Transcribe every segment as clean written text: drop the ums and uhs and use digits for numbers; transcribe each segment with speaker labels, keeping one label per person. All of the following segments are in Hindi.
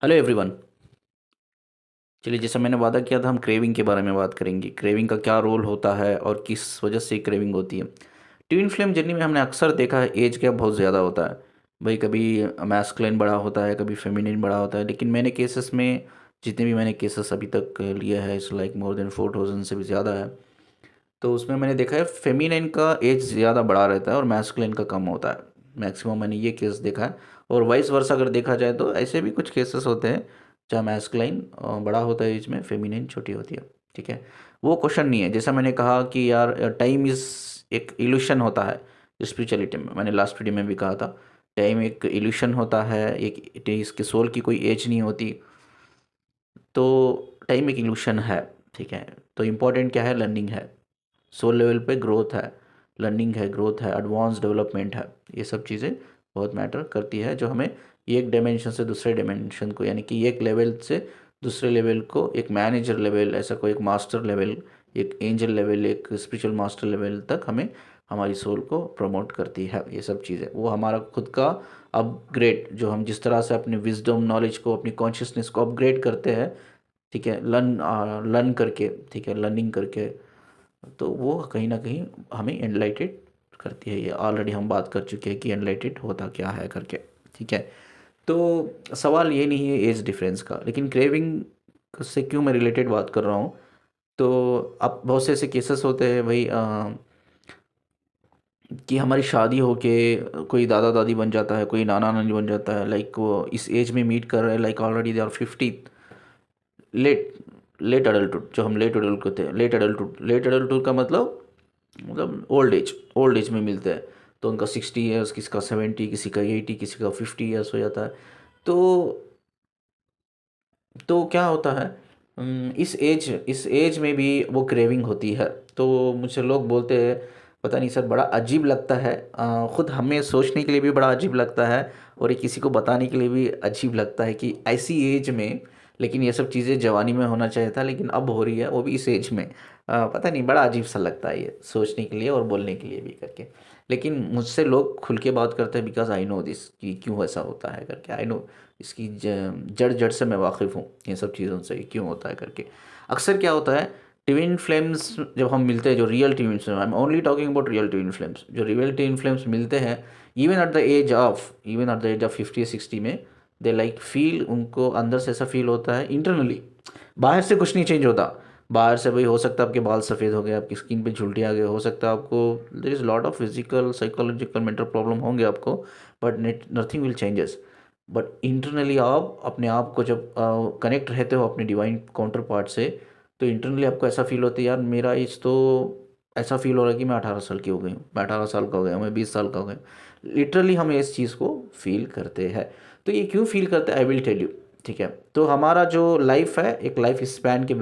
Speaker 1: Hello everyone. चलिए, जैसा मैंने वादा किया था, हम क्रेविंग के बारे में बात करेंगे। क्रेविंग का क्या रोल होता है और किस वजह से क्रेविंग होती है। ट्विन फ्लेम जर्नी में हमने अक्सर देखा है एज गैप बहुत ज़्यादा होता है। भाई कभी मैस्कुलिन बड़ा होता है, कभी फेमिनिन बड़ा होता है, लेकिन मैंने केसेस में, जितने भी मैंने केसेस अभी तक लिए हैं, इट्स लाइक मोर देन 4000 से भी ज़्यादा है। तो उसमें मैंने देखा है फेमिनिन का एज ज़्यादा बड़ा रहता है और मैस्कुलिन का कम होता है। मैक्सिमम मैंने ये केस देखा है। और वाइस वर्सा अगर देखा जाए तो ऐसे भी कुछ केसेस होते हैं जहाँ मैस्कुलाइन बड़ा होता है एज में, फेमिनिन छोटी होती है। ठीक है, वो क्वेश्चन नहीं है। जैसा मैंने कहा कि यार टाइम इज़ एक इल्यूशन होता है स्पिरिचुअलिटी में, मैंने लास्ट वीडियो में भी कहा था। टाइम एक इल्यूशन होता है, एक इसके सोल की कोई एज नहीं होती। तो टाइम एक इल्यूशन है। ठीक है, तो इम्पोर्टेंट क्या है? लर्निंग है। सोल लेवल पे ग्रोथ है, लर्निंग है, ग्रोथ है, एडवांस डेवलपमेंट है। ये सब चीज़ें बहुत मैटर करती है, जो हमें एक डायमेंशन से दूसरे डायमेंशन को, यानी कि एक लेवल से दूसरे लेवल को, एक मैनेजर लेवल, ऐसा कोई एक मास्टर लेवल, एक एंजल लेवल, एक स्पिरिचुअल मास्टर लेवल तक हमें, हमारी सोल को प्रमोट करती है। ये सब चीज़ें वो हमारा खुद का अपग्रेड, जो हम जिस तरह से अपनी विजडम नॉलेज को, अपनी कॉन्शियसनेस को अपग्रेड करते हैं। ठीक है, लर्न लर्न करके, ठीक है, लर्निंग करके, तो वो कहीं ना कहीं हमें एनलाइटेड करती है। ये ऑलरेडी हम बात कर चुके हैं कि एनलाइटेड होता क्या है करके। ठीक है, तो सवाल ये नहीं है एज डिफरेंस का, लेकिन क्रेविंग से क्यों मैं रिलेटेड बात कर रहा हूँ। तो अब बहुत से ऐसे केसेस होते हैं भाई, कि हमारी शादी होके कोई दादा दादी बन जाता है, कोई नाना नानी बन जाता है, लाइक वो इस एज में मीट कर रहे हैं, like already they are 50, late late adulthood. जो हम लेट अडल्ट होते हैं, लेट अडल्टुड का मतलब ओल्ड एज में मिलते हैं। तो उनका 60 ईयर्स, किसी का 70, किसी का 80, किसी का 50 ईयर्स हो जाता है। तो क्या होता है, इस एज में भी वो क्रेविंग होती है। तो मुझे लोग बोलते हैं, पता नहीं सर, बड़ा अजीब लगता है। ख़ुद हमें सोचने के लिए भी बड़ा अजीब लगता है, और ये किसी को बताने के लिए भी अजीब लगता है कि ऐसी एज में, लेकिन ये सब चीज़ें जवानी में होना चाहिए था, लेकिन अब हो रही है, वो भी इस एज में। पता नहीं, बड़ा अजीब सा लगता है ये सोचने के लिए और बोलने के लिए भी करके। लेकिन मुझसे लोग खुल के बात करते हैं, बिकॉज आई नो दिस, कि क्यों ऐसा होता है करके। आई नो इसकी जड़ जड़ से मैं वाकिफ़ हूँ इन सब चीज़ों से, कि क्यों होता है करके। अक्सर क्या होता है, ट्विन फ्लेम्स जब हम मिलते हैं, जो real twin flame, I am only talking about real twin flames, जो रियल ट्विन फ्लेम्स मिलते हैं, even at the age of 50 60 में, दे लाइक फील, उनको अंदर से ऐसा फील होता है इंटरनली। बाहर से कुछ नहीं चेंज होता। बाहर से भाई हो सकता है आपके बाल सफ़ेद हो गए, आपकी स्किन पे झुर्रियाँ आ गए, हो सकता है आपको there is lot of physical, psychological, mental problem होंगे आपको, but nothing will changes. But internally आप अपने आप को जब कनेक्ट रहते हो अपने डिवाइन काउंटर पार्ट से, तो इंटरनली आपको ऐसा फील होता है, यार मेरा एज तो, ऐसा फील हो रहा है कि मैं 18 साल की हो गई हूँ, मैं 18 साल का हो गया, मैं 20 साल का हो गया। लिटरली हम इस चीज़ को फील करते हैं। तो ये क्यों फील करते हैं, आई विल टेल यू। ठीक है, तो हमारा जो लाइफ है, एक लाइफ स्पैन के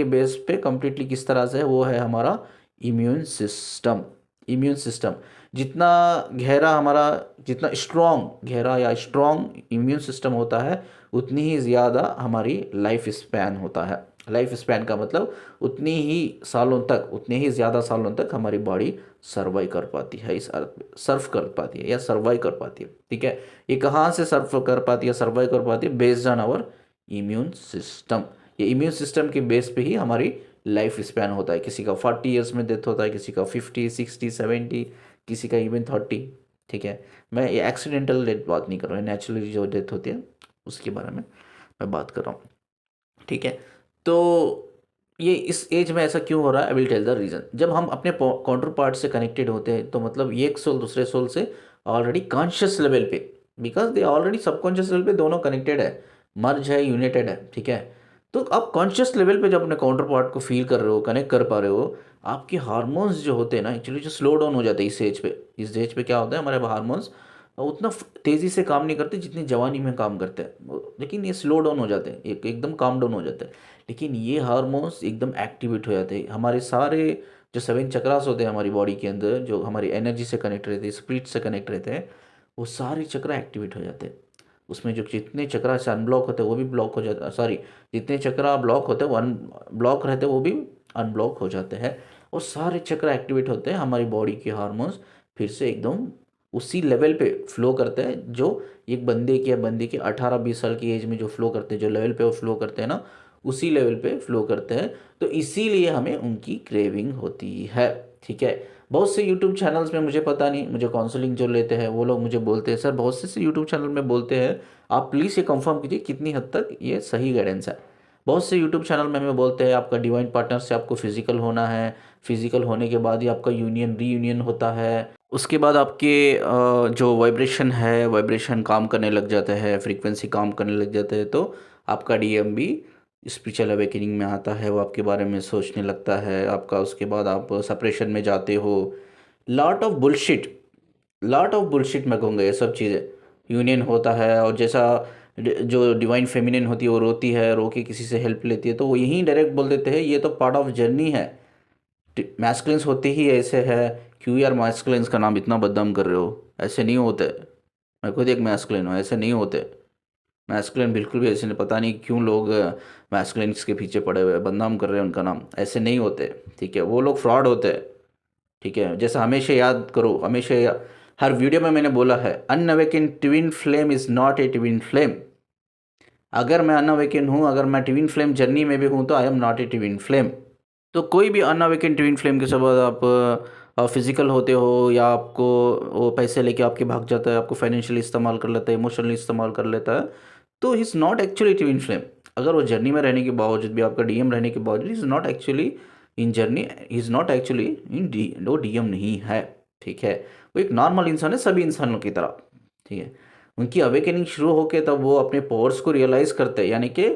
Speaker 1: बेस पे, कंप्लीटली किस तरह से है, वो है हमारा इम्यून सिस्टम। इम्यून सिस्टम जितना गहरा हमारा, जितना स्ट्रॉन्ग, गहरा या स्ट्रॉन्ग इम्यून सिस्टम होता है, उतनी ही ज़्यादा हमारी लाइफ स्पैन होता है। लाइफ स्पैन का मतलब उतनी ही सालों तक, उतने ही ज़्यादा सालों तक हमारी बॉडी सर्वाइव कर पाती है इस अर्थ पे, सर्व कर पाती है या सर्वाइव कर पाती है। ठीक है, ये कहाँ से सर्व कर पाती है, सर्वाइव कर पाती है? Based on our immune system. ये इम्यून सिस्टम के बेस पे ही हमारी लाइफ स्पैन होता है। किसी का 40 ईयर्स में डेथ होता है, किसी का 50 60 70, किसी का इवन 30। ठीक है, मैं ये एक्सीडेंटल डेथ बात नहीं कर रहा हूँ, नेचुरली जो डेथ होती है उसके बारे में मैं बात कर रहा हूँ। ठीक है, तो ये इस एज में ऐसा क्यों हो रहा है, I will tell the reason. जब हम अपने काउंटर पार्ट से कनेक्टेड होते हैं, तो मतलब ये एक सोल दूसरे सोल से ऑलरेडी कॉन्शियस लेवल पे, because they already subconscious level पे दोनों कनेक्टेड है, मर्ज है, यूनाइटेड है। ठीक है, तो आप कॉन्शियस लेवल पे जब अपने काउंटर पार्ट को फील कर रहे हो, कनेक्ट कर पा रहे हो, आपके हार्मोन्स जो होते हैं ना, एक्चुअली जो स्लो डाउन हो जाते हैं इस एज पे। इस एज पे क्या होता है, हमारे हार्मोन्स उतना तेज़ी से काम नहीं करते जितनी जवानी में काम करते हैं, लेकिन ये स्लो डाउन हो जाते हैं, एकदम काम डाउन हो जाते हैं। लेकिन ये हार्मोन्स एकदम एक्टिवेट हो जाते हैं। हमारे सारे जो 7 चक्रास होते हैं हमारी बॉडी के अंदर, जो हमारी एनर्जी से कनेक्ट रहते हैं, स्पिरिट से कनेक्ट रहते हैं, वो सारे चक्र एक्टिवेट हो जाते हैं। उसमें जो जितने चक्रा से अनब्लॉक होते हैं वो भी ब्लॉक हो जाते हैं, सॉरी, जितने चक्रा ब्लॉक होते हैं वो ब्लॉक रहते हैं, वो भी अनब्लॉक हो जाते हैं। और सारे चक्र एक्टिवेट होते हैं, हमारी बॉडी के हार्मोन्स फिर से एकदम उसी लेवल पे फ्लो करते हैं जो एक बंदे की या बंदी की 18-20 साल की एज में जो फ्लो करते हैं, जो लेवल पे वो फ्लो करते हैं ना, उसी लेवल पे फ्लो करते हैं। तो इसीलिए हमें उनकी क्रेविंग होती है। ठीक है। बहुत से यूट्यूब चैनल्स में, मुझे पता नहीं, मुझे काउंसलिंग जो लेते हैं वो लोग मुझे बोलते हैं, सर बहुत से यूट्यूब चैनल में बोलते हैं, आप प्लीज़ ये कंफर्म कीजिए कितनी हद तक ये सही गाइडेंस है। बहुत से यूट्यूब चैनल में हमें बोलते हैं आपका डिवाइन पार्टनर से आपको फिजिकल होना है, फिजिकल होने के बाद ही आपका यूनियन रीयूनियन होता है, उसके बाद आपके जो वाइब्रेशन है, वाइब्रेशन काम करने लग जाता है, फ्रीक्वेंसी काम करने लग जाता है, तो आपका डीएम भी स्पिरिचुअल अवेकनिंग में आता है, वो आपके बारे में सोचने लगता है आपका, उसके बाद आप सेपरेशन में जाते हो। लॉट ऑफ बुलशिट मैं कहूँगा ये सब चीज़ें। यूनियन होता है और जैसा जो डिवाइन फेमिनिन होती है वो रोती है, रो के किसी से हेल्प लेती है, तो वो यहीं डायरेक्ट बोल देते हैं ये तो पार्ट ऑफ जर्नी है। मैस्कुलिन्स होते ही ऐसे है, क्यों यार मैस्कुलिन्स का नाम इतना बदनाम कर रहे हो, ऐसे नहीं होते। मैं खुद एक मैस्कुलिन हूँ, ऐसे नहीं होते। मैस्कुलिन बिल्कुल भी ऐसे नहीं, पता नहीं क्यों लोग मैस्कुलिन्स के पीछे पड़े हुए हैं, बदनाम कर रहे हैं उनका नाम, ऐसे नहीं होते। ठीक है, वो लोग फ्रॉड होते हैं। ठीक है, जैसा हमेशा याद करो, हर वीडियो में मैंने बोला है, unawaken twin flame is not a twin flame. अगर मैं अनअवेकन हूँ, अगर मैं ट्विन फ्लेम जर्नी में भी हूँ, तो I am not a twin flame. तो कोई भी अनअवेकन ट्विन फ्लेम के साथ आप फिजिकल होते हो, या आपको वो पैसे लेके आपके भाग जाता है, आपको फाइनेंशियली इस्तेमाल कर लेता है, इमोशनली इस्तेमाल कर लेता है, तो he is not actually twin flame. अगर वो जर्नी में रहने के बावजूद भी, आपका डीएम रहने के बावजूद, is not actually in journey, is not actually in D वो डीएम नहीं है। ठीक है, वो एक नॉर्मल इंसान है, सभी इंसानों की तरह। ठीक है, उनकी अवेकनिंग शुरू होके तब वो अपने पावर्स को रियलाइज़ करते हैं, यानी कि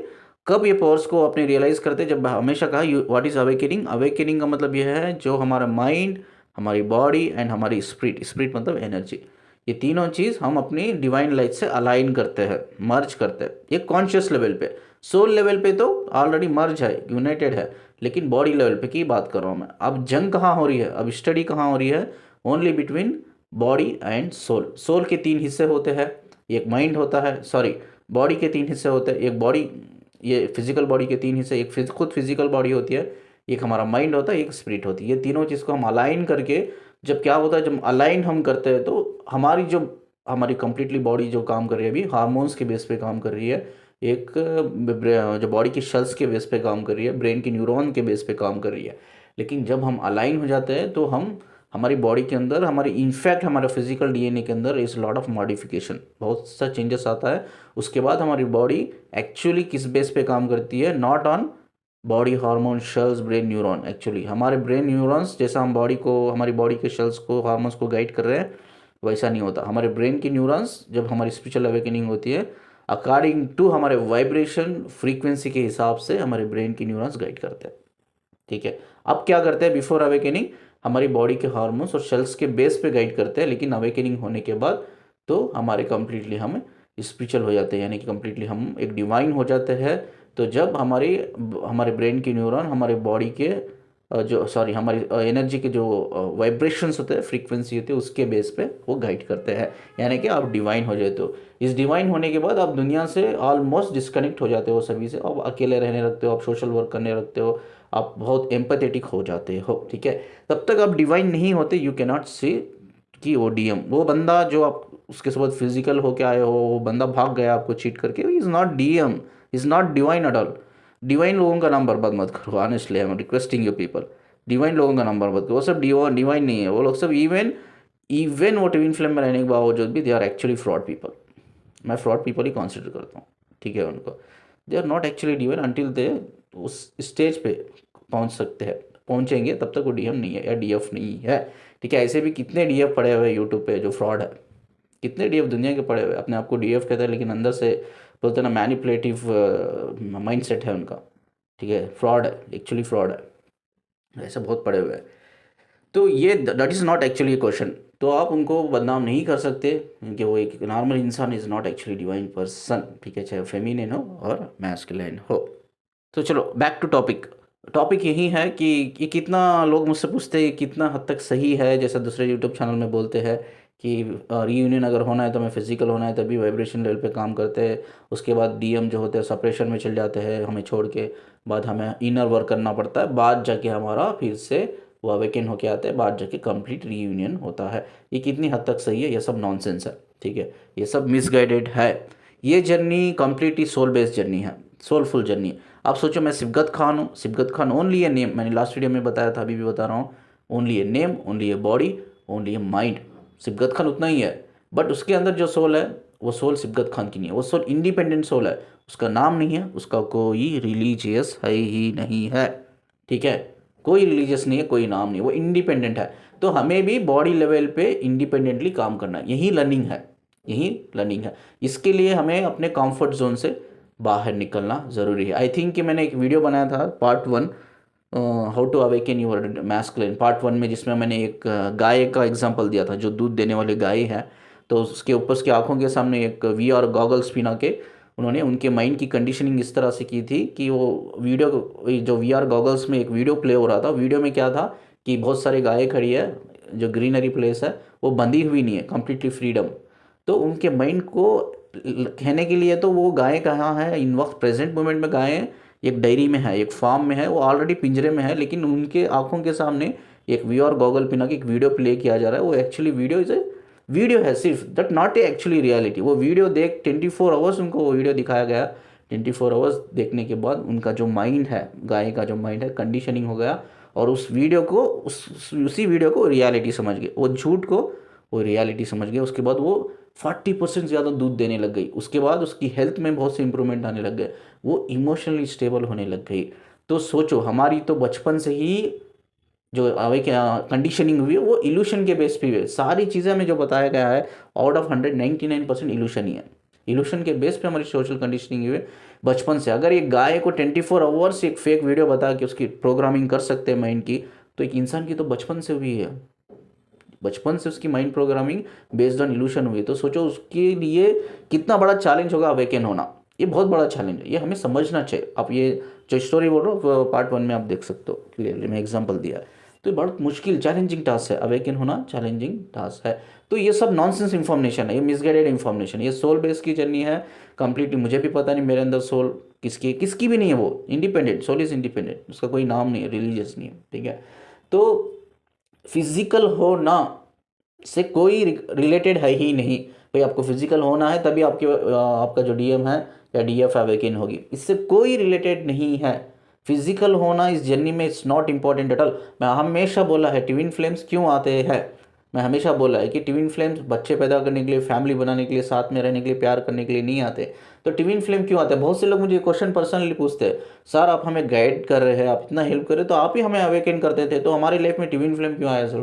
Speaker 1: कब ये पावर्स को अपने रियलाइज़ करते हैं, जब हमेशा कहा व्हाट इज़ अवेकनिंग। अवेकनिंग का मतलब ये है जो हमारा माइंड, हमारी बॉडी एंड हमारी स्पिरिट, स्पिरिट मतलब एनर्जी, ये तीनों चीज़ हम अपनी डिवाइन लाइट से अलाइन करते हैं, मर्ज करते हैं। ये कॉन्शियस लेवल पे, सोल लेवल पे तो ऑलरेडी मर्ज है, यूनाइटेड है, लेकिन बॉडी लेवल पे की बात कर रहा हूँ मैं। अब जंग कहाँ हो रही है, अब स्टडी कहाँ हो रही है, only between body and soul. Soul के 3 हिस्से होते हैं, एक माइंड होता है, सॉरी, बॉडी के 3 हिस्से होते हैं, एक बॉडी, ये फिजिकल बॉडी के 3 हिस्से, एक खुद फिजिकल बॉडी होती है, एक हमारा माइंड होता है, एक स्पिरिट होती है। ये तीनों चीज़ को हम अलाइन करके, जब क्या होता है, जब अलाइन हम करते हैं तो हमारी कंप्लीटली बॉडी जो काम कर रही है अभी, हार्मोन्स के बेस पे काम कर रही है, एक जो बॉडी की सेल्स के बेस पे काम कर रही है, ब्रेन की न्यूरॉन के बेस पे काम कर रही है। लेकिन जब हम अलाइन हो जाते हैं तो हम हमारी बॉडी के अंदर, हमारे इनफैक्ट हमारे फिजिकल डीएनए के अंदर इस लॉट ऑफ मॉडिफिकेशन, बहुत सा चेंजेस आता है। उसके बाद हमारी बॉडी एक्चुअली किस बेस पे काम करती है, not on body hormone cells brain neuron. Actually हमारे ब्रेन न्यूरॉन्स जैसा हम बॉडी को, हमारी बॉडी के सेल्स को, हार्मोन्स को गाइड कर रहे हैं, वैसा नहीं होता। हमारे ब्रेन की न्यूरॉन्स, जब हमारी स्पिरिचुअल अवेकनिंग होती है, अकॉर्डिंग टू हमारे वाइब्रेशन फ्रीक्वेंसी के हिसाब से हमारे ब्रेन की न्यूरॉन्स गाइड करते हैं। ठीक है, अब क्या करते हैं, बिफोर अवेकनिंग हमारी बॉडी के हार्मोन्स और सेल्स के बेस पे गाइड करते हैं, लेकिन अवेकनिंग होने के बाद तो हमारे कंप्लीटली हम स्पिरिचुअल हो जाते हैं, यानी कि कंप्लीटली हम एक डिवाइन हो जाते हैं। तो जब हमारे ब्रेन की न्यूरॉन हमारे बॉडी के हमारी एनर्जी के जो वाइब्रेशंस होते हैं, फ्रीक्वेंसी होती है, उसके बेस पे वो गाइड करते हैं, यानी कि आप डिवाइन हो जाते हो। इस डिवाइन होने के बाद आप दुनिया से ऑलमोस्ट डिस्कनेक्ट हो जाते हो सभी से, आप अकेले रहने लगते हो, आप सोशल वर्क करने लगते हो, आप बहुत एम्पैथेटिक हो जाते हो। ठीक है, तब तक आप डिवाइन नहीं होते, यू कैन नॉट सी कि वो डीएम, वो बंदा जो आप उसके साथ फिजिकल होके आए हो, वो बंदा भाग गया आपको चीट करके, is not DM, is not divine at all. Divine लोगों का नाम बर्बाद मत करो, honestly I am requesting you people. Divine लोगों का नाम बर्बाद करो, वो सब डिवाइन नहीं है, वो लोग सब इवन इवन वो ट्विन फ्लेम में रहने के बावजूद भी they are actually fraud people. मैं फ्रॉड पीपल ही कंसिडर करता हूँ। ठीक है, उनको they are not actually divine until they उस स्टेज पे पहुँच सकते हैं, पहुँचेंगे तब तक वो डीएम नहीं है या डीएफ नहीं है। ठीक है, ऐसे भी कितने डीएफ पड़े हुए हैं यूट्यूब पे जो फ्रॉड है, कितने डीएफ दुनिया के पड़े हुए, अपने आप को डीएफ कहते हैं, लेकिन अंदर से बोलते हैं ना, मैनिपुलेटिव माइंडसेट है उनका। ठीक है, फ्रॉड है, एक्चुअली फ्रॉड है, ऐसे बहुत पड़े हुए हैं। तो ये that is not actually question, तो आप उनको बदनाम नहीं कर सकते, क्योंकि वो एक नॉर्मल इंसान is not actually divine person. ठीक है, चाहे फेमिनिन हो और मैस्कुलिन हो। तो चलो बैक टू टॉपिक। टॉपिक यही है कि ये कितना, लोग मुझसे पूछते हैं कितना हद तक सही है, जैसा दूसरे यूट्यूब चैनल में बोलते हैं कि रीयूनियन अगर होना है तो हमें फिजिकल होना है, तभी वाइब्रेशन लेवल पे काम करते हैं, उसके बाद डीएम जो होते हैं सेपरेशन में चल जाते हैं हमें छोड़ के, बाद हमें इनर वर्क करना पड़ता है, बाद जाके हमारा फिर से वो अवेकन होके आता है, बाद जाके कंप्लीट रीयूनियन होता है। ये कितनी हद तक सही है? ये सब नॉनसेंस है, ठीक है, ये सब मिसगाइडेड है। ये journey completely soul based journey है, सोलफुल जर्नी है। आप सोचो मैं सिबगत खान हूँ, Sibgat Khan only a name, मैंने लास्ट वीडियो में बताया था, अभी भी बता रहा हूँ, only a name, only a body, only a mind. Sibgat Khan उतना ही है, बट उसके अंदर जो सोल है वो सोल सिबगत खान की नहीं है, वो सोल इंडिपेंडेंट सोल है, उसका नाम नहीं है, उसका कोई रिलीजियस है ही नहीं है, ठीक है, कोई रिलीजियस नहीं है, कोई नाम नहीं है, वो इंडिपेंडेंट है। तो हमें भी बॉडी लेवल पे इंडिपेंडेंटली काम करना है, यही लर्निंग है, यही लर्निंग है। इसके लिए हमें अपने कंफर्ट जोन से बाहर निकलना ज़रूरी है। आई थिंक कि मैंने एक वीडियो बनाया था part 1, how to awaken your masculine, part 1 में, जिसमें मैंने एक गाय का एग्जांपल दिया था, जो दूध देने वाली गाय है। तो उसके ऊपर उसकी आंखों के सामने एक VR गॉगल्स पहना के उन्होंने उनके माइंड की कंडीशनिंग इस तरह से की थी कि वो वीडियो, जो VR गॉगल्स में एक वीडियो प्ले हो रहा था, वीडियो में क्या था कि बहुत सारी गायें खड़ी है, जो ग्रीनरी प्लेस है वो बंधी हुई नहीं है, कम्प्लीटली फ्रीडम। तो उनके माइंड को कहने के लिए, तो वो गाय कहाँ है इन वक्त, प्रेजेंट मोमेंट में गायें एक डायरी में है, एक फार्म में है, वो ऑलरेडी पिंजरे में है, लेकिन उनके आंखों के सामने एक VR गॉगल पिना के एक वीडियो प्ले किया जा रहा है। वो actually video is a video है सिर्फ, that not a actually reality. वो वीडियो देख 24 आवर्स उनको वो वीडियो दिखाया गया, 24 आवर्स देखने के बाद उनका जो माइंड है, गाय का जो माइंड है, कंडीशनिंग हो गया, और उस वीडियो को उसी वीडियो को रियलिटी समझ गए, वो झूठ को वो रियलिटी समझ गए। उसके बाद वो 40% ज़्यादा दूध देने लग गई, उसके बाद उसकी हेल्थ में बहुत से इंप्रूवमेंट आने लग गए, वो इमोशनली स्टेबल होने लग गई। तो सोचो, हमारी तो बचपन से ही जो कंडीशनिंग हुई है वो इल्यूशन के बेस पे हुई है। सारी चीज़ें हमें जो बताया गया है, आउट ऑफ 199% इल्यूशन ही है, इल्यूशन के बेस पे हमारी सोशल कंडीशनिंग हुई है बचपन से। अगर एक गाय को 24 आवर्स एक फेक वीडियो बता के उसकी प्रोग्रामिंग कर सकते हैं माइंड की, तो एक इंसान की तो बचपन से हुई है, बचपन से उसकी mind programming based on evolution हुई। तो सोचो उसके लिए कितना बड़ा चैलेंज होगा अवेकन होना, ये बहुत बड़ा चैलेंज है, ये हमें समझना चाहिए। आप ये जो स्टोरी बोल रहे हो पार्ट 1 में आप देख सकते हो क्लियरली, मैं एग्जांपल दिया है। तो ये बहुत मुश्किल चैलेंजिंग टास्क है, अवेकन होना चैलेंजिंग टास्क है। तो ये सब नॉनसेंस इन्फॉर्मेशन है, ये मिसगाइडेड इन्फॉर्मेशन, ये सोल बेस की जर्नी है कंप्लीटली। मुझे भी पता नहीं मेरे अंदर सोल किसकी भी नहीं है, वो इंडिपेंडेंट सोल इज इंडिपेंडेंट, उसका कोई नाम नहीं है, रिलीजियस नहीं है, ठीक है। तो फिजिकल होना से कोई रिलेटेड है ही नहीं। भाई आपको फिजिकल होना है तभी आपका जो DM है या DF अवेकन होगी, इससे कोई रिलेटेड नहीं है। फिजिकल होना इस जर्नी में it's not important at all. मैं हमेशा बोला है ट्विन फ्लेम्स क्यों आते हैं, मैं हमेशा बोला है कि ट्विन फ्लेम्स बच्चे पैदा करने के लिए, फैमिली बनाने के लिए, साथ में रहने के लिए, प्यार करने के लिए नहीं आते। तो ट्विन फ्लेम क्यों आते हैं? बहुत से लोग मुझे क्वेश्चन पर्सनली पूछते हैं, सर आप हमें गाइड कर रहे हैं, आप इतना हेल्प कर रहे हैं, तो आप ही हमें अवेकन करते थे, तो हमारी लाइफ में ट्विन फ्लेम क्यों आया सर?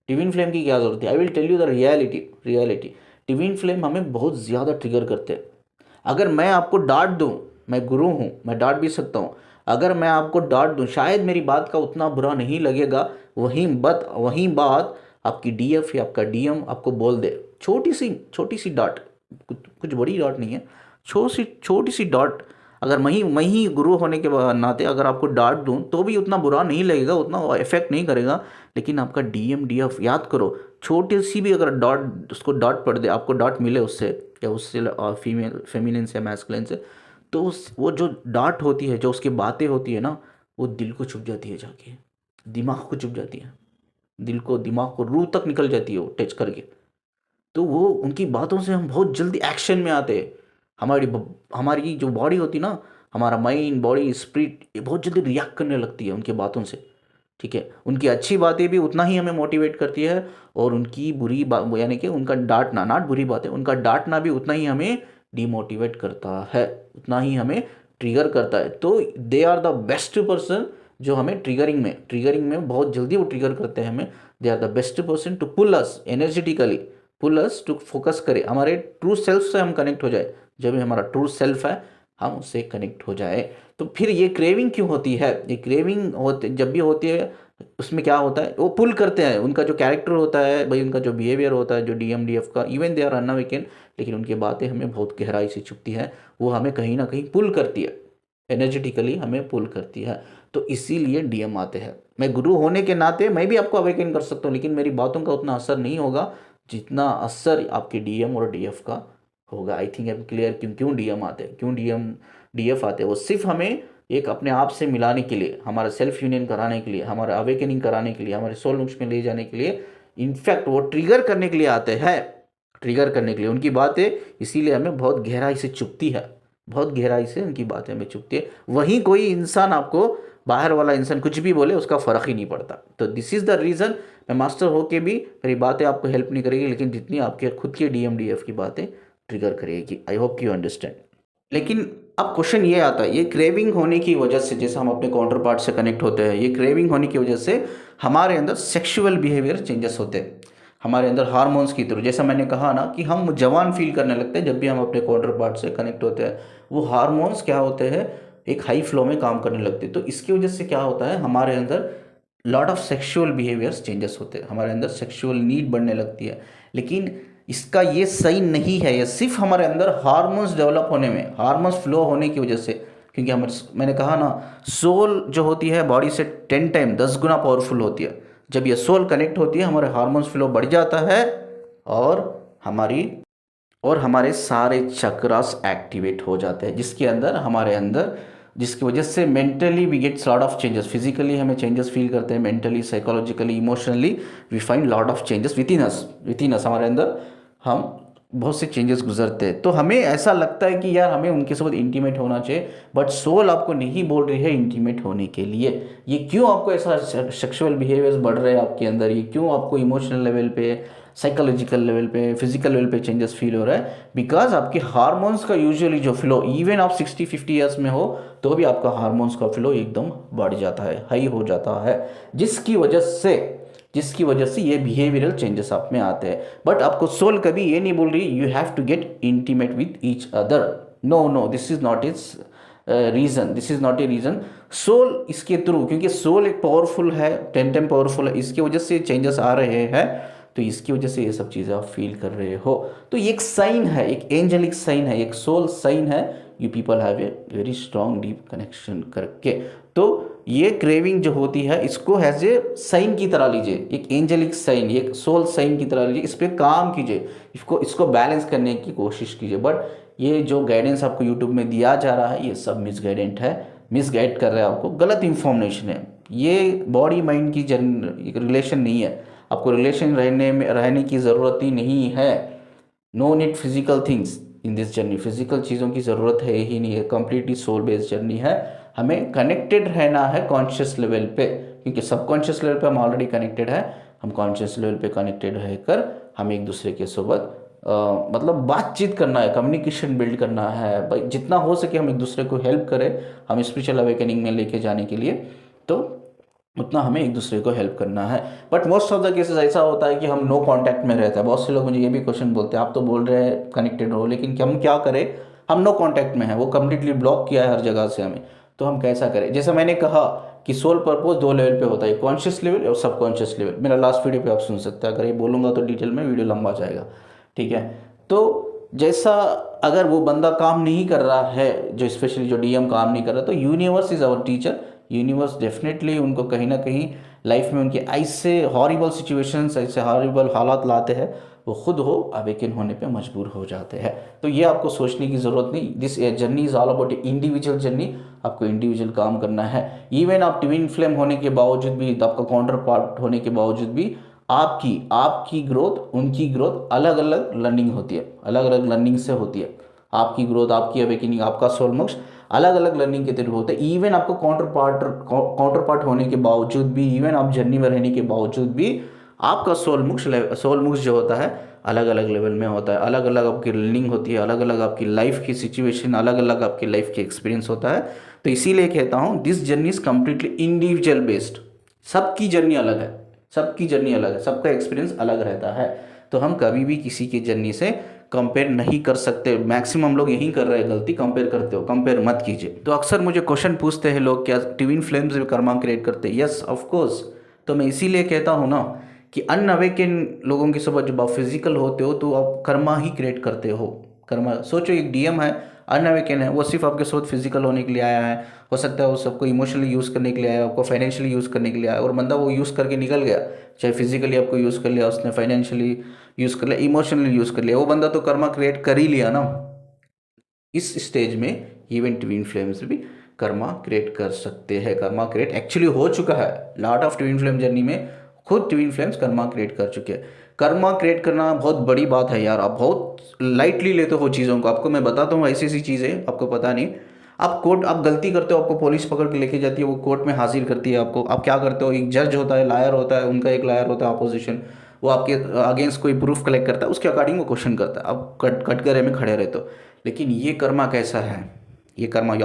Speaker 1: ट्विन फ्लेम की क्या जरूरत है? I will tell you the reality. Twin flame हमें बहुत ज़्यादा ट्रिगर करते हैं। अगर मैं आपको डांट दूं, मैं गुरु हूं, मैं डांट भी सकता हूं, अगर मैं आपको डांट दूं शायद मेरी बात का उतना बुरा नहीं लगेगा, वहीं बात आपकी DF या आपका DM आपको बोल दे, छोटी सी डांट, कुछ बड़ी डांट नहीं है, छोटी सी डांट, अगर मैं ही गुरु होने के नाते अगर आपको डांट दूं तो भी उतना बुरा नहीं लगेगा, उतना इफेक्ट नहीं करेगा। लेकिन आपका DM DF याद करो, छोटी सी भी अगर डांट, उसको डांट पड़ दे, आपको डांट मिले उससे, या उससे फेमिनिन से मैस्कुलिन से, तो वो जो डांट होती है, जो उसकी बातें होती है ना, वो दिल को छुप जाती है, जाके दिमाग को छुप जाती है, दिमाग को रूह तक निकल जाती है वो टच करके। तो वो उनकी बातों से हम बहुत जल्दी एक्शन में आते हैं। हमारी जो बॉडी होती है ना, हमारा माइंड, बॉडी, स्पिरिट, ये बहुत जल्दी रिएक्ट करने लगती है उनकी बातों से, ठीक है। उनकी अच्छी बातें भी उतना ही हमें मोटिवेट करती है, और उनकी बुरी बात, यानी कि उनका डांटना, नॉट बुरी बातें, उनका डांटना भी उतना ही हमें डिमोटिवेट करता है, उतना ही हमें ट्रिगर करता है। तो they are the best person जो हमें ट्रिगरिंग में बहुत जल्दी वो ट्रिगर करते हैं हमें। They are the best person to pull us energetically, pull us to focus करे, हमारे ट्रू सेल्फ से हम कनेक्ट हो जाए। जब भी हमारा ट्रू सेल्फ है हम उससे कनेक्ट हो जाए। तो फिर ये क्रेविंग क्यों होती है? ये क्रेविंग जब भी होती है, उसमें क्या होता है, वो पुल करते हैं, उनका जो कैरेक्टर होता है भाई, उनका जो बिहेवियर होता है, जो DM DF का, इवन दे आर अनअवेकन, लेकिन उनकी बातें हमें बहुत गहराई से छुपती है, वो हमें कहीं ना कहीं पुल करती है, एनर्जेटिकली हमें पुल करती है। तो इसीलिए DM आते हैं। मैं गुरु होने के नाते मैं भी आपको अवेकन कर सकता हूँ, लेकिन मेरी बातों का उतना असर नहीं होगा जितना असर आपके DM और DF का होगा। आई थिंक अब क्लियर क्यों DM आते हैं, क्यों DF आते हैं। वो सिर्फ हमें एक अपने आप से मिलाने के लिए, हमारा सेल्फ यूनियन कराने के लिए, हमारा अवेकनिंग कराने के लिए, हमारे सोल मोक्ष में ले जाने के लिए, इनफैक्ट वो ट्रिगर करने के लिए आते हैं, ट्रिगर करने के लिए। उनकी बातें इसीलिए हमें बहुत गहराई से चुभती है, बहुत गहराई से उनकी बातें हमें चुभती है। वहीं कोई इंसान आपको, बाहर वाला इंसान कुछ भी बोले उसका फ़र्क ही नहीं पड़ता। तो दिस इज़ द रीज़न, मैं मास्टर होके भी मेरी बातें आपको हेल्प नहीं करेगी, लेकिन जितनी आपके खुद के DMDF की बातें ट्रिगर करेगी। आई होप यू अंडरस्टैंड। लेकिन अब क्वेश्चन ये आता है, ये क्रेविंग होने की वजह से, जैसे हम अपने काउंटर पार्ट से कनेक्ट होते हैं, ये क्रेविंग होने की वजह से हमारे अंदर सेक्सुअल बिहेवियर चेंजेस होते हैं, हमारे अंदर हार्मोन्स की थ्रू। जैसा मैंने कहा ना कि हम जवान फील करने लगते हैं जब भी हम अपने काउंटर पार्ट से कनेक्ट होते हैं। वो हार्मोन्स क्या होते हैं, एक हाई फ्लो में काम करने लगते हैं। तो इसकी वजह से क्या होता है, हमारे अंदर lot of sexual behaviours changes होते हैं, हमारे अंदर सेक्सुअल नीड बढ़ने लगती है। लेकिन इसका ये सही नहीं है, ये सिर्फ हमारे अंदर हार्मोन्स डेवलप होने में, हार्मोन्स फ्लो होने की वजह से, क्योंकि हमारे, मैंने कहा ना, सोल जो होती है बॉडी से 10 टाइम 10 गुना पावरफुल होती है। जब ये सोल कनेक्ट होती है, हमारे हार्मोन्स फ्लो बढ़ जाता है और हमारी और हमारे सारे चक्रास एक्टिवेट हो जाते हैं, जिसके अंदर हमारे अंदर, जिसकी वजह से mentally we gets lot of changes. Physically हमें चेंजेस फील करते हैं, mentally, psychologically, emotionally we find lot of changes within us, हमारे अंदर हम बहुत से चेंजेस गुजरते हैं। तो हमें ऐसा लगता है कि यार हमें उनके साथ इंटीमेट होना चाहिए, बट सोल आपको नहीं बोल रही है इंटीमेट होने के लिए। ये क्यों आपको ऐसा सेक्सुअल बिहेवियर्स बढ़ रहे हैं आपके अंदर, ये क्यों आपको इमोशनल लेवल पे, साइकोलॉजिकल लेवल पे, फिजिकल लेवल पे चेंजेस फील हो रहा है? बिकॉज आपके हार्मोन्स का यूजुअली जो फ्लो, इवन आप 60-50 ईयर्स में हो तो भी आपका हार्मोन्स का फ्लो एकदम बढ़ जाता है, हाई हो जाता है, जिसकी वजह से ये बिहेवियरल चेंजेस आप में आते हैं। बट आपको सोल कभी ये नहीं बोल रही you have to get intimate with each other. No no, this is not its reason, this is not a reason. Soul इसके थ्रू, क्योंकि सोल एक पावरफुल है, 10 टाइम पावरफुल है, इसकी वजह से चेंजेस आ रहे हैं, तो इसकी वजह से ये सब चीज़ें आप फील कर रहे हो। तो ये एक साइन है, एक एंजेलिक साइन है, एक सोल साइन है, you people have a very strong deep connection करके। तो ये क्रेविंग जो होती है, इसको एज ए साइन की तरह लीजिए, एक एंजेलिक साइन, एक सोल साइन की तरह लीजिए, इस पर काम कीजिए, इसको बैलेंस करने की कोशिश कीजिए। बट ये जो गाइडेंस आपको यूट्यूब में दिया जा रहा है, ये सब मिसगाइडेंट है, मिसगाइड कर रहा है आपको, गलत इंफॉर्मेशन है। ये बॉडी माइंड की रिलेशन नहीं है, आपको रिलेशन रहने की ज़रूरत ही नहीं है। No need physical things in this journey, physical चीज़ों की ज़रूरत है ही नहीं है, कंप्लीटली सोल बेस्ड जर्नी है। हमें कनेक्टेड रहना है कॉन्शियस लेवल पे, क्योंकि सबकॉन्शियस लेवल पे हम ऑलरेडी कनेक्टेड है। हम कॉन्शियस लेवल पे कनेक्टेड रहकर हम एक दूसरे के साथ मतलब बातचीत करना है, कम्युनिकेशन बिल्ड करना है भाई, जितना हो सके हम एक दूसरे को हेल्प करें, हम स्पिरिचुअल अवेकनिंग में लेके जाने के लिए, तो उतना हमें एक दूसरे को हेल्प करना है। But most of the cases ऐसा होता है कि हम नो कांटेक्ट में रहते हैं। बहुत से लोग मुझे ये भी क्वेश्चन बोलते हैं, आप तो बोल रहे हैं कनेक्टेड रहो, लेकिन हम क्या करें, हम नो कांटेक्ट में हैं, वो कम्प्लीटली ब्लॉक किया है हर जगह से हमें, तो हम कैसा करें? जैसे मैंने कहा कि सोल पर्पस 2 लेवल पे होता है, कॉन्शियस लेवल और सबकॉन्शियस लेवल। मेरा लास्ट वीडियो पे आप सुन सकते हैं, अगर ये बोलूँगा तो डिटेल में वीडियो लंबा जाएगा, ठीक है? तो जैसा अगर वो बंदा काम नहीं कर रहा है, जो स्पेशली जो DM काम नहीं कर रहा, तो universe is our teacher. Universe definitely उनको कहीं ना कहीं लाइफ में उनके ऐसे हॉरिबल सिचुएशंस, ऐसे हॉरिबल हालात लाते हैं, वो खुद हो अवेकन होने पे मजबूर हो जाते हैं। तो ये आपको सोचने की ज़रूरत नहीं, this journey is all about individual journey. आपको इंडिविजुअल काम करना है। इवन आप ट्विन फ्लेम होने के बावजूद भी, आपका काउंटर पार्ट होने के बावजूद भी, आपकी ग्रोथ, उनकी ग्रोथ अलग अलग लर्निंग होती है, अलग अलग लर्निंग से होती है। आपकी ग्रोथ, आपकी अवेकनिंग, आपका सोल मोक्ष अलग अलग लर्निंग के थ्रू होता है। इवन आपको काउंटर पार्ट होने के बावजूद भी, इवन आप जर्नी में रहने के बावजूद भी, आपका सोल मोक्ष जो होता है अलग अलग लेवल में होता है। अलग अलग आपकी लर्निंग होती है, अलग अलग आपकी लाइफ की सिचुएशन, अलग अलग आपकी लाइफ की एक्सपीरियंस होता है। तो इसीलिए कहता हूँ this journey is completely individual based. सबकी जर्नी अलग है, सबकी जर्नी अलग है, सबका एक्सपीरियंस अलग रहता है। तो हम कभी भी किसी की जर्नी से कंपेयर नहीं कर सकते। मैक्सिमम लोग यही कर रहे हैं गलती, कंपेयर करते हो, कंपेयर मत कीजिए। तो अक्सर मुझे क्वेश्चन पूछते हैं लोग, क्या ट्विन फ्लेम्स में कर्मा क्रिएट करते हैं? Yes of course. तो मैं इसीलिए कहता हूँ ना कि अनअवेकन लोगों के साथ जब आप फिजिकल होते हो तो आप कर्मा ही क्रिएट करते हो। कर्मा, सोचो एक DM है, अनअवेकन है, वो सिर्फ आपके साथ फिजिकल होने के लिए आया है। हो सकता है वो सबको इमोशनली यूज़ करने के लिए आया, आपको फाइनेंशियली यूज़ करने के लिए आया, और बंदा वो यूज़ करके निकल गया। चाहे फिजिकली आपको यूज़ कर लिया उसने, फाइनेंशियली यूज़ कर लिया, इमोशनली यूज़ कर लिया, वो बंदा तो कर्मा क्रिएट कर ही लिया ना। इस स्टेज में इवन ट्विन फ्लेम्स भी कर्मा क्रिएट कर सकते हैं। कर्मा क्रिएट एक्चुअली हो चुका है। Lot of twin flame journey में खुद ट्विन फ्लेम्स कर्मा क्रिएट कर चुके हैं। कर्मा क्रिएट करना बहुत बड़ी बात है यार, आप बहुत लाइटली लेते हो चीज़ों को। आपको मैं बताता हूँ ऐसी ऐसी चीज़ें आपको पता नहीं। आप गलती करते हो, आपको पुलिस पकड़ के लेके जाती है, वो कोर्ट में हाजिर करती है आपको। आप क्या करते हो, एक जज होता है, लायर होता है, उनका एक लायर होता है अपोजिशन, वो आपके अगेंस्ट कोई प्रूफ कलेक्ट करता है, उसके अकॉर्डिंग वो क्वेश्चन करता है, आप कटघरे में खड़े रहते हो। लेकिन ये कर्मा कैसा है, ये कर्मा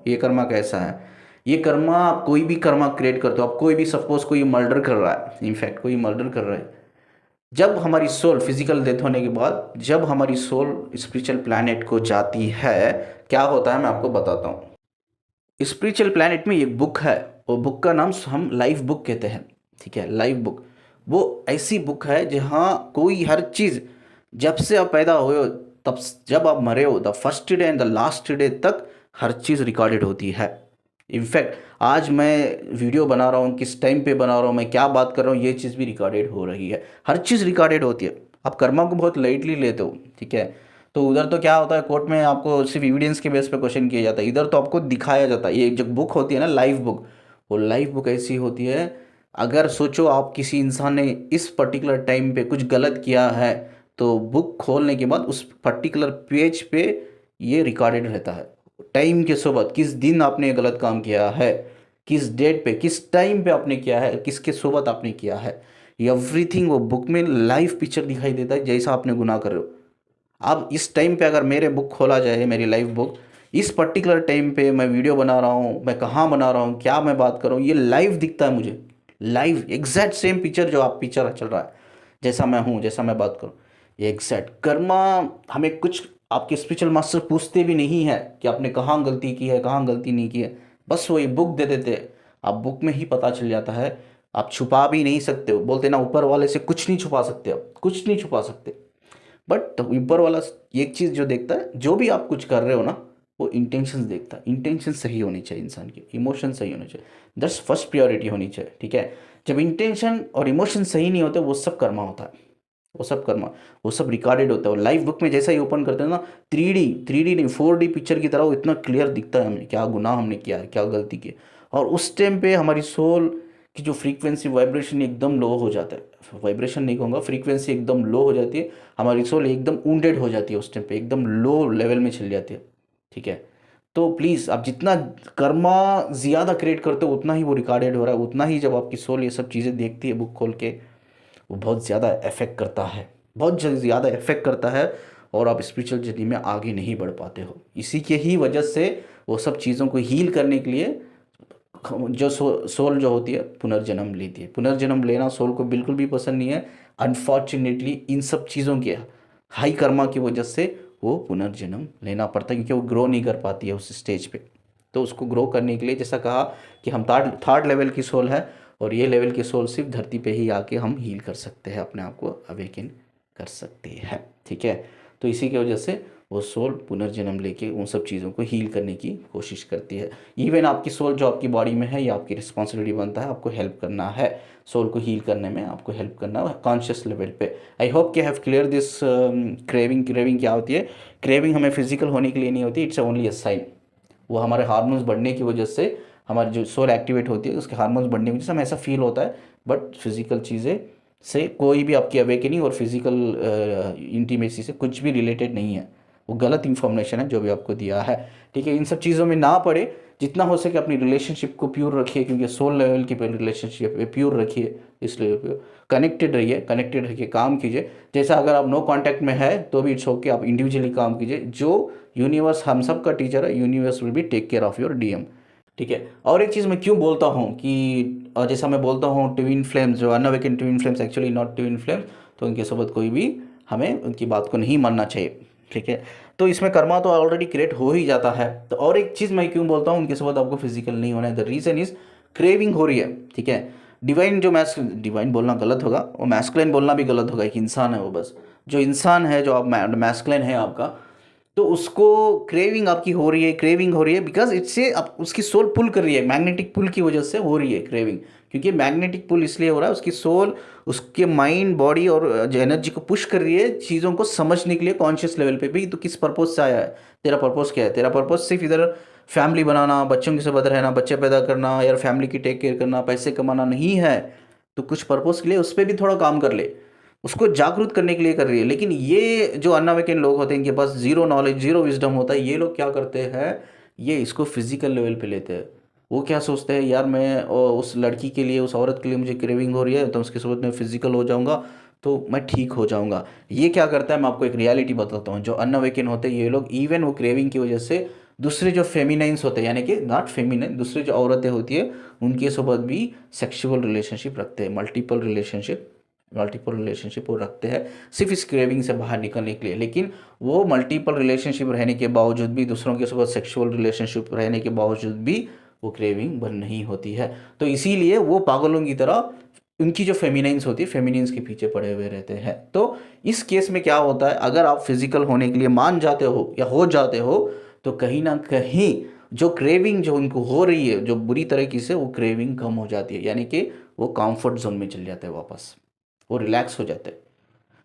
Speaker 1: ये कर्मा कैसा है, ये कर्मा आप कोई भी कर्मा क्रिएट करते हो। आप कोई भी सपोज कोई मर्डर कर रहा है, इनफैक्ट कोई मर्डर कर रहा है, जब हमारी सोल फिजिकल डेथ होने के बाद जब हमारी सोल स्पिरिचुअल प्लैनेट को जाती है, क्या होता है मैं आपको बताता हूँ। स्पिरिचुअल प्लैनेट में एक बुक है, वो बुक का नाम हम लाइफ बुक कहते हैं, ठीक है, लाइफ बुक। वो ऐसी बुक है जहाँ कोई हर चीज़, जब से आप पैदा हुए हो तब जब आप मरे हो, the first day and the last day तक हर चीज़ रिकॉर्डेड होती है। इनफैक्ट आज मैं वीडियो बना रहा हूँ, किस टाइम पे बना रहा हूँ, मैं क्या बात कर रहा हूँ, ये चीज़ भी रिकॉर्डेड हो रही है। हर चीज़ रिकॉर्डेड होती है। आप कर्मा को बहुत लाइटली लेते हो, ठीक है। तो उधर तो क्या होता है, कोर्ट में आपको सिर्फ एविडेंस के बेस पे क्वेश्चन किया जाता है, इधर तो आपको दिखाया जाता है। ये जो बुक होती है ना लाइफ बुक, वो लाइफ बुक ऐसी होती है, अगर सोचो आप किसी इंसान ने इस पर्टिकुलर टाइम पे कुछ गलत किया है, तो बुक खोलने के बाद उस पर्टिकुलर पेज पे ये रिकॉर्डेड रहता है। टाइम के सोबत किस दिन आपने ये गलत काम किया है, किस डेट पे किस टाइम पे आपने किया है, किसके सोबत आपने किया है, एवरीथिंग वो बुक में लाइव पिक्चर दिखाई देता है जैसा आपने गुनाह कर रहे हो। अब इस टाइम पे अगर मेरे बुक खोला जाए, मेरी लाइफ बुक, इस पर्टिकुलर टाइम पे मैं वीडियो बना रहा हूँ, मैं कहाँ बना रहा हूँ, क्या मैं बात कर रहा हूँ, ये लाइव दिखता है मुझे, लाइव एग्जैक्ट सेम पिक्चर जो आप पिक्चर चल रहा है, जैसा मैं हूँ, जैसा मैं बात करूँ, ये एग्जैक्ट कर्मा। हमें कुछ आपके स्पिरिचुअल मास्टर पूछते भी नहीं है कि आपने कहाँ गलती की है, कहाँ गलती नहीं की है, बस वो ये बुक दे देते हैं। आप बुक में ही पता चल जाता है, आप छुपा भी नहीं सकते हो। बोलते ना ऊपर वाले से कुछ नहीं छुपा सकते, आप कुछ नहीं छुपा सकते। बट ऊपर वाला एक चीज़ जो देखता है, जो भी आप कुछ कर रहे हो ना, वो इंटेंशंस देखता है। इंटेंशन सही होनी चाहिए, इंसान की इमोशन सही होने चाहिए, दैट्स फर्स्ट प्रायोरिटी होनी चाहिए, ठीक है। जब इंटेंशन और इमोशन सही नहीं होते, वो सब कर्मा होता है, वो सब कर्मा, वो सब रिकॉर्डेड होता है। और लाइव बुक में जैसा ही ओपन करते हैं ना, 3D नहीं 4D पिक्चर की तरह वो इतना क्लियर दिखता है हमें, क्या गुनाह हमने किया है, क्या गलती की है। और उस टाइम पे हमारी सोल की जो फ्रीक्वेंसी वाइब्रेशन एकदम लो हो जाता है, वाइब्रेशन नहीं कहूँगा, फ्रीक्वेंसी एकदम लो हो जाती है, हमारी सोल एकदम वुंडेड हो जाती है, उस टाइम पे एकदम लो लेवल में चल जाती है, ठीक है। तो प्लीज़ आप जितना कर्मा ज़्यादा क्रिएट करते हो, उतना ही वो रिकॉर्डेड हो रहा है, उतना ही जब आपकी सोल ये सब चीज़ें देखती है बुक खोल के, वो बहुत ज़्यादा इफेक्ट करता है, बहुत ज़्यादा इफेक्ट करता है। और आप स्पिरिचुअल जर्नी में आगे नहीं बढ़ पाते हो। इसी के ही वजह से वो सब चीज़ों को हील करने के लिए जो सोल जो होती है पुनर्जन्म लेती है। पुनर्जन्म लेना सोल को बिल्कुल भी पसंद नहीं है। अनफॉर्चुनेटली इन सब चीज़ों के हाई कर्मा की वजह से वो पुनर्जन्म लेना पड़ता है, क्योंकि वो ग्रो नहीं कर पाती है उस स्टेज पे। तो उसको ग्रो करने के लिए, जैसा कहा कि हम थर्ड लेवल की सोल है, और ये लेवल की सोल सिर्फ धरती पे ही आके हम हील कर सकते हैं, अपने आप को अवेकन कर सकते हैं, ठीक है। तो इसी की वजह से वो सोल पुनर्जन्म लेके उन सब चीज़ों को हील करने की कोशिश करती है। इवन आपकी सोल जो आपकी बॉडी में है, ये आपकी रिस्पॉन्सिबिलिटी बनता है, आपको हेल्प करना है, सोल को हील करने में आपको हेल्प करना है कॉन्शियस लेवल पे। आई होप कि have clear this craving. Craving क्या होती है? क्रेविंग हमें फिजिकल होने के लिए नहीं होती, इट्स ओनली अ साइन। वो हमारे हार्मोन्स बढ़ने की वजह से, हमारी जो सोल एक्टिवेट होती है उसके हार्मोन्स बढ़ने की वजह से हमें ऐसा फील होता है। बट फिजिकल चीज़ें से कोई भी आपकी अवेकनिंग और फिजिकल इंटीमेसी से कुछ भी रिलेटेड नहीं है। वो गलत इन्फॉर्मेशन है जो भी आपको दिया है, ठीक है। इन सब चीज़ों में ना पड़े, जितना हो सके अपनी रिलेशनशिप को प्योर रखिए, क्योंकि सोल लेवल की रिलेशनशिप है, प्योर रखिए, इसलिए कनेक्टेड रहिए, कनेक्टेड रहिए, काम कीजिए। जैसा अगर आप नो कांटेक्ट में है तो भी इट्स ओके, आप इंडिविजुअली काम कीजिए। जो यूनिवर्स हम सब का टीचर है, universe will be take care of your DM, ठीक है। और एक चीज़ मैं क्यों बोलता हूँ कि जैसा मैं बोलता हूँ ट्विन फ्लेम्स, जो unawaken twin flames actually not twin flames, तो उनके सोबत कोई भी हमें उनकी बात को नहीं मानना चाहिए, ठीक है। तो इसमें कर्मा तो ऑलरेडी क्रिएट हो ही जाता है। तो और एक चीज़ मैं क्यों बोलता हूँ उनके साथ आपको फिजिकल नहीं होना है, द रीज़न इज क्रेविंग हो रही है, ठीक है। डिवाइन जो डिवाइन बोलना गलत होगा, और मैस्कुलिन बोलना भी गलत होगा। एक इंसान है वो, बस जो इंसान है, जो आप मैस्कुलिन है आपका, तो उसको क्रेविंग आपकी हो रही है, क्रेविंग हो रही है बिकॉज इससे आप उसकी सोल पुल कर रही है, मैग्नेटिक पुल की वजह से हो रही है क्रेविंग। क्योंकि मैग्नेटिक पुल इसलिए हो रहा है, उसकी सोल उसके माइंड बॉडी और जो एनर्जी को पुश कर रही है चीज़ों को समझने के लिए कॉन्शियस लेवल पे भी। तो किस पर्पज से आया है, तेरा पर्पज क्या है? तेरा पर्पज सिर्फ इधर फैमिली बनाना, बच्चों के साथ रहना, बच्चे पैदा करना, या फैमिली की टेक केयर करना, पैसे कमाना नहीं है। तो कुछ पर्पज के लिए उस पर भी थोड़ा काम कर ले, उसको जागरूक करने के लिए कर रही है। लेकिन ये जो अनअवेकन लोग होते हैं, इनके पास जीरो नॉलेज जीरो विजडम होता है, ये लोग क्या करते हैं, ये इसको फिजिकल लेवल पे लेते हैं। वो क्या सोचते हैं, यार मैं उस लड़की के लिए, उस औरत के लिए मुझे क्रेविंग हो रही है, तो उसके साथ मैं फिजिकल हो जाऊंगा तो मैं ठीक हो जाऊंगा। ये क्या करता है, मैं आपको एक रियलिटी बताता हूँ। जो अनअवेकन होते हैं ये लोग, इवन वो क्रेविंग की वजह से दूसरे जो फेमिनाइंस होते हैं, यानी कि नॉट फेमिनाइन, दूसरे जो औरतें होती है उनके साथ भी सेक्सुअल रिलेशनशिप रखते हैं, मल्टीपल रिलेशनशिप वो रखते हैं सिर्फ इस क्रेविंग से बाहर निकलने के लिए। लेकिन वो मल्टीपल रिलेशनशिप रहने के बावजूद भी, दूसरों के साथ सेक्सुअल रिलेशनशिप रहने के बावजूद भी वो क्रेविंग बंद नहीं होती है। तो इसीलिए वो पागलों की तरह उनकी जो फेमिनाइंस होती है, फेमिनिन्स के पीछे पड़े हुए रहते हैं। तो इस केस में क्या होता है, अगर आप फिजिकल होने के लिए मान जाते हो या हो जाते हो, तो कहीं ना कहीं जो क्रेविंग जो उनको हो रही है जो बुरी तरीके से, वो क्रेविंग कम हो जाती है, यानी कि वो कंफर्ट जोन में चले जाते हैं वापस, वो रिलैक्स हो जाते हैं।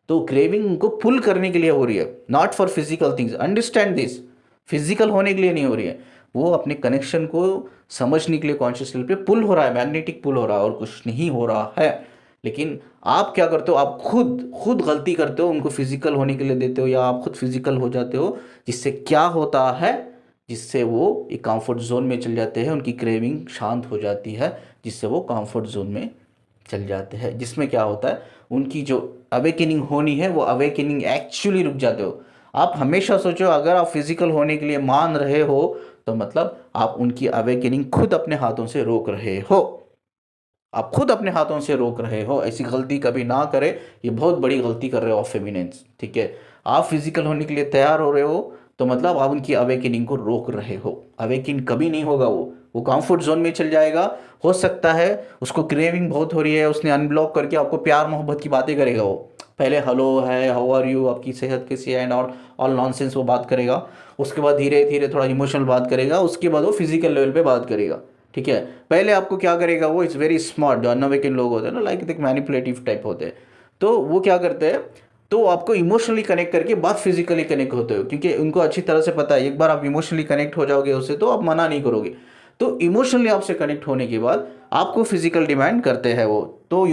Speaker 1: तो क्रेविंग उनको पुल करने के लिए हो रही है, not for physical things, understand this. Physical होने के लिए नहीं हो रही है, वो अपने कनेक्शन को समझने के लिए कॉन्शियस लेवल पे पुल हो रहा है, मैग्नेटिक पुल हो रहा है, और कुछ नहीं हो रहा है। लेकिन आप क्या करते हो, आप खुद खुद गलती करते हो, उनको फिजिकल होने के लिए देते हो, या आप खुद फिजिकल हो जाते हो, जिससे क्या होता है, जिससे वो एक कंफर्ट जोन में चल जाते हैं, उनकी क्रेविंग शांत हो जाती है, जिससे वो कंफर्ट जोन में चल जाते हैं, जिसमें क्या होता है, उनकी जो अवेकनिंग होनी है वो अवेकनिंग एक्चुअली रुक जाते हो। आप हमेशा सोचो, अगर आप फिजिकल होने के लिए मान रहे हो तो मतलब आप उनकी अवेकनिंग खुद अपने हाथों से रोक रहे हो, आप खुद अपने हाथों से रोक रहे हो। ऐसी गलती कभी ना करें, ये बहुत बड़ी गलती कर रहे हो आप फेमिनेंस, ठीक है। आप फिजिकल होने के लिए तैयार हो रहे हो तो मतलब आप उनकी अवेकनिंग को रोक रहे हो। अवेकिन कभी नहीं होगा, वो कंफर्ट जोन में चल जाएगा। हो सकता है उसको क्रेविंग बहुत हो रही है, उसने अनब्लॉक करके आपको प्यार मोहब्बत की बातें करेगा। वो पहले हेलो है, हाउ आर यू, आपकी सेहत कैसी है, एंड ऑल नॉनसेंस वो बात करेगा। उसके बाद धीरे धीरे थोड़ा इमोशनल बात करेगा, उसके बाद वो फिजिकल लेवल पे बात करेगा, ठीक है। पहले आपको क्या करेगा, वो इट्स वेरी स्मार्ट, जो अनअवेकन लोग होते हैं ना, लाइक एक मैनिपुलेटिव टाइप होते हैं, तो वो क्या करते हैं, तो आपको इमोशनली कनेक्ट करके बाद फिजिकली कनेक्ट होते हो, क्योंकि उनको अच्छी तरह से पता है एक बार आप इमोशनली कनेक्ट हो जाओगे उससे तो आप मना नहीं करोगे। तो इमोशनली आपसे कनेक्ट होने के बाद आपको फिजिकल डिमांड करते हैं वो। तो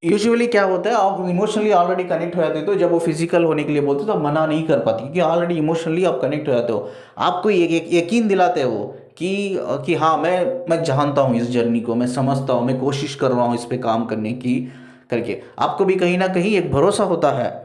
Speaker 1: यूजुअली क्या होता है, आप इमोशनली ऑलरेडी कनेक्ट हो जाते हो, तो जब वो फिजिकल होने के लिए बोलते हो तो आप मना नहीं कर पाते, क्योंकि ऑलरेडी इमोशनली आप कनेक्ट हो जाते हो। आपको यकीन दिलाते हो कि हाँ मैं जानता हूँ इस जर्नी को, मैं समझता हूँ, मैं कोशिश कर रहा हूँ इस पे काम करने की करके। आपको भी कहीं ना कहीं एक भरोसा होता है,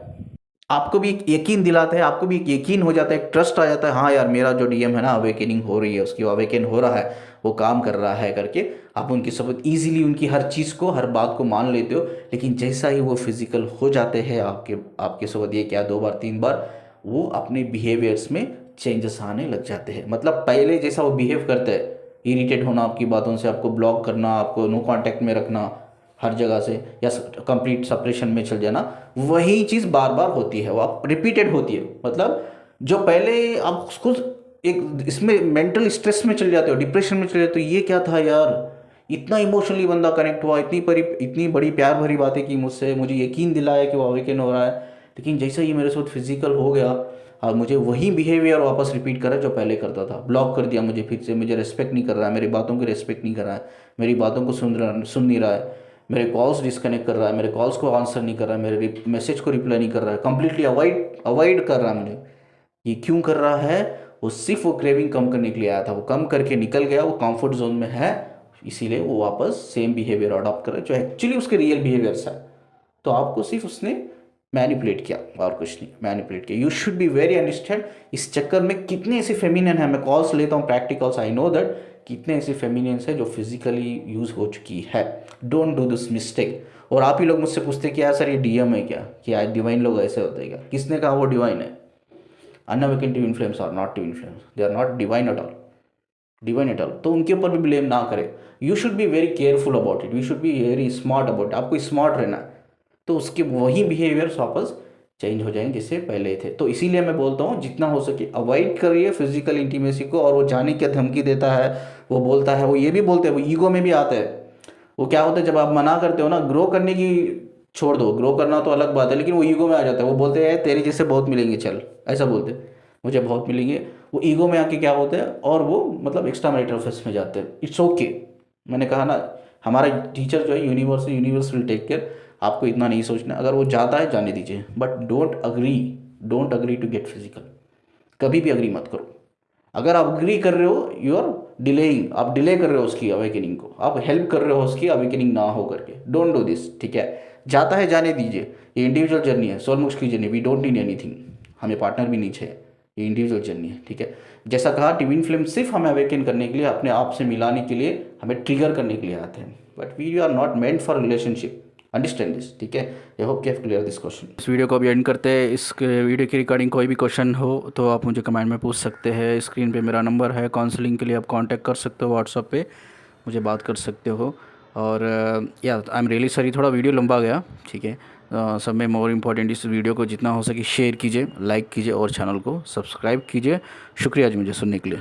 Speaker 1: आपको भी एक यकीन दिलाते हैं, आपको भी एक यकीन हो जाता है, एक ट्रस्ट आ जाता है, हाँ यार मेरा जो डीएम है ना अवेकनिंग हो रही है, उसकी अवेकन हो रहा है, वो काम कर रहा है करके। आप उनके सब ईजिली उनकी हर चीज़ को, हर बात को मान लेते हो। लेकिन जैसा ही वो फिजिकल हो जाते हैं आपके साथ, ये क्या 2 बार 3 बार, वो अपने बिहेवियर्स में चेंजेस आने लग जाते हैं। मतलब पहले जैसा वो बिहेव करते हैं, इरिटेट होना आपकी बातों से, आपको ब्लॉक करना, आपको नो कांटेक्ट में रखना हर जगह से, या कंप्लीट सेपरेशन में चल जाना, वही चीज़ बार बार होती है, वो आप रिपीटेड होती है। मतलब जो पहले आप खुद एक इसमें मेंटल स्ट्रेस में चल जाते हो, डिप्रेशन में चले जाते हो, ये क्या था यार, इतना इमोशनली बंदा कनेक्ट हुआ, इतनी बड़ी प्यार भरी बातें की मुझसे, मुझे यकीन दिलाया कि वो अवेकन हो रहा है। लेकिन जैसे ही मेरे साथ फिजिकल हो गया, और मुझे वही बिहेवियर वापस रिपीट करा जो पहले करता था, ब्लॉक कर दिया मुझे फिर से, मुझे रिस्पेक्ट नहीं कर रहा है, मेरी बातों की रिस्पेक्ट नहीं कर रहा है, मेरी बातों को सुन नहीं रहा है, मेरे कॉल्स डिस्कनेक्ट कर रहा है, मेरे कॉल्स को आंसर नहीं कर रहा है, मेरे मैसेज को रिप्लाई नहीं कर रहा है, कंप्लीटली अवॉइड कर रहा है मुझे। ये क्यों कर रहा है, वो सिर्फ वो क्रेविंग कम करने के लिए आया था, वो कम करके निकल गया, वो कंफर्ट जोन में है, इसीलिए वो वापस सेम बिहेवियर अडॉप्ट कर रहा है जो एक्चुअली उसके रियल बिहेवियर्स है। तो आपको सिर्फ उसने मैनिपुलेट किया और कुछ नहीं, मैनिपुलेट किया। You should be very understand. इस चक्कर में कितने ऐसे फेमिनियन है, मैं कॉल्स लेता हूँ प्रैक्टिकल्स, आई नो दैट कितने ऐसे फेमिनियंस है जो फिजिकली यूज हो चुकी है। Don't do this mistake. और आप ही लोग मुझसे पूछते हैं कि यार सर ये डीएम है क्या डिवाइन लोग ऐसे होते हैं क्या? किसने कहा वो डिवाइन है? Unawaken twin flames are not twin flames, they are not divine at all, divine at all. तो उनके ऊपर भी ब्लेम ना करें। You should be very careful about it, you should be very smart about it. आपको स्मार्ट रहना है, तो उसके वही बिहेवियर्स वापस चेंज हो जाएंगे जैसे पहले थे। तो इसीलिए मैं बोलता हूँ जितना हो सके अवॉइड करिए फिजिकल इंटीमेसी को। और वो जाने की धमकी देता है, वो बोलता है, वो ये भी बोलते हैं, वो ईगो में भी आता है, वो क्या होता है, जब आप मना करते हो ना, ग्रो करने की छोड़ दो, ग्रो करना तो अलग बात है, लेकिन वो ईगो में आ जाता है। वो बोलते हैं तेरे जैसे बहुत मिलेंगे, चल, ऐसा बोलते हैं, मुझे बहुत मिलेंगे। वो ईगो में आके क्या होते हैं, और वो मतलब एक्स्ट्रा मैरिटल अफेयर्स में जाते हैं। इट्स ओके, मैंने कहा ना, हमारा टीचर जो है universe, universe will take care. आपको इतना नहीं सोचना, अगर वो जाता है जाने दीजिए, but don't agree to get physical. कभी भी अग्री मत करो। अगर आप अग्री कर रहे हो, यू आर डिलेइंग, आप डिले कर रहे हो उसकी अवेकनिंग को, आप हेल्प कर रहे हो उसकी अवेकनिंग ना हो करके। डोंट डू दिस, ठीक है। जाता है जाने दीजिए, ये इंडिविजुअल जर्नी है, सोलमुख की journey, we don't need anything, हमें पार्टनर भी नहीं चाहिए, ये इंडिविजुअल जर्नी है, ठीक है। जैसा कहा, ट्विन फ्लेम सिर्फ हमें अवेकन करने के लिए, अपने आप से मिलाने के लिए, हमें ट्रिगर करने के लिए आते हैं, but we are not meant for relationship, understand this, ठीक है। I hope you have clear this question. इस वीडियो को अभी एंड करते हैं। इस वीडियो की रिगार्डिंग कोई भी क्वेश्चन हो तो आप मुझे कमेंट में पूछ सकते हैं। स्क्रीन पे मेरा नंबर है, काउंसलिंग के लिए आप कांटेक्ट कर सकते हो, व्हाट्सएप पे मुझे बात कर सकते हो। और या आई एम रियली सॉरी, थोड़ा वीडियो लंबा गया, ठीक है। सब में मोर इम्पोर्टेंट, इस वीडियो को जितना हो सके शेयर कीजिए, लाइक कीजिए और चैनल को सब्सक्राइब कीजिए। शुक्रिया जी मुझे सुनने के लिए।